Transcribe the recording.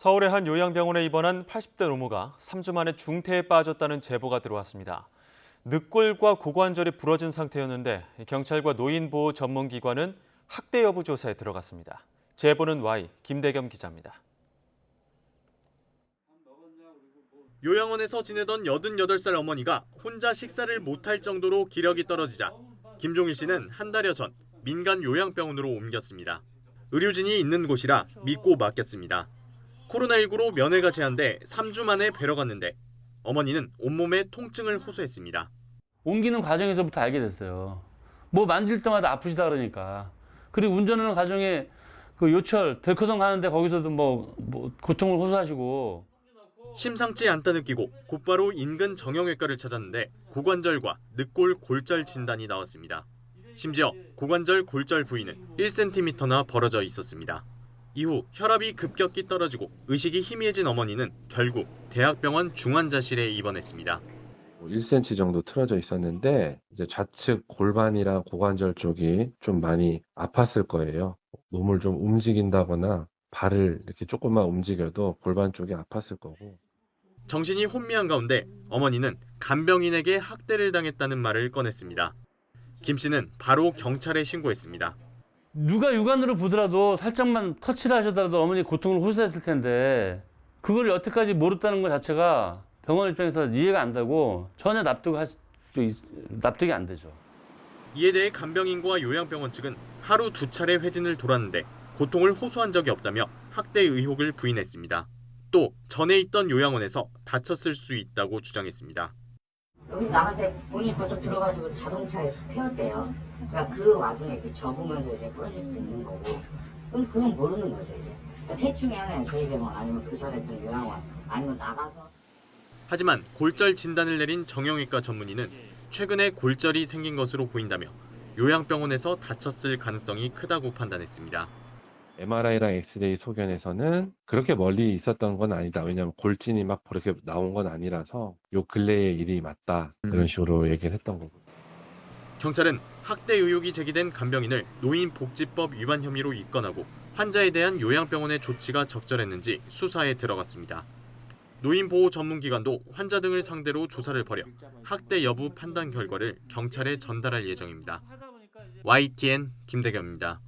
서울의 한 요양병원에 입원한 80대 노모가 3주 만에 중태에 빠졌다는 제보가 들어왔습니다. 늑골과 고관절이 부러진 상태였는데 경찰과 노인보호 전문기관은 학대 여부 조사에 들어갔습니다. 제보는 Y, 김대겸 기자입니다. 요양원에서 지내던 88살 어머니가 혼자 식사를 못할 정도로 기력이 떨어지자 김종일 씨는 한 달여 전 민간 요양병원으로 옮겼습니다. 의료진이 있는 곳이라 믿고 맡겼습니다. 코로나19로 면회가 제한돼 3주 만에 뵈러 갔는데 어머니는 온몸에 통증을 호소했습니다. 옮기는 과정에서부터 알게 됐어요. 뭐 만질 때마다 아프시다 그러니까. 그리고 운전하는 과정에 그 요철, 델커성 가는데 거기서도 뭐 고통을 호소하시고. 심상치 않다 느끼고 곧바로 인근 정형외과를 찾았는데 고관절과 늑골 골절 진단이 나왔습니다. 심지어 고관절 골절 부위는 1cm나 벌어져 있었습니다. 이후 혈압이 급격히 떨어지고 의식이 희미해진 어머니는 결국 대학병원 중환자실에 입원했습니다. 1cm 정도 틀어져 있었는데 이제 좌측 골반이랑 고관절 쪽이 좀 많이 아팠을 거예요. 몸을 좀 움직인다거나 발을 이렇게 조금만 움직여도 골반 쪽이 아팠을 거고. 정신이 혼미한 가운데 어머니는 간병인에게 학대를 당했다는 말을 꺼냈습니다. 김 씨는 바로 경찰에 신고했습니다. 누가 육안으로 보더라도 살짝만 터치를 하셔더라도 어머니 고통을 호소했을 텐데 그걸 여태까지 모르다는 것 자체가 병원 입장에서 이해가 안 되고 전혀 납득이 안 되죠. 이에 대해 간병인과 요양병원 측은 하루 2차례 회진을 돌았는데 고통을 호소한 적이 없다며 학대 의혹을 부인했습니다. 또 전에 있던 요양원에서 다쳤을 수 있다고 주장했습니다. 여기 나갈 때 본인이 벌써 들어가지고 자동차에서 태웠대요. 그러니까 그 와중에 이렇게 접으면서 이제 부러질 수도 있는 거고. 그럼 그건 모르는 거죠 이제. 그러니까 셋 중에 하나예요. 저희 병원 아니면 그 전에 있던 요양원 아니면 나가서. 하지만 골절 진단을 내린 정형외과 전문의는 최근에 골절이 생긴 것으로 보인다며 요양병원에서 다쳤을 가능성이 크다고 판단했습니다. MRI랑 엑스레이 소견에서는 그렇게 멀리 있었던 건 아니다. 왜냐하면 골진이 막 그렇게 나온 건 아니라서 요 근래의 일이 맞다. 그런 식으로 얘기를 했던 거고. 경찰은 학대 의혹이 제기된 간병인을 노인복지법 위반 혐의로 입건하고 환자에 대한 요양병원의 조치가 적절했는지 수사에 들어갔습니다. 노인보호 전문기관도 환자 등을 상대로 조사를 벌여 학대 여부 판단 결과를 경찰에 전달할 예정입니다. YTN 김대겸입니다.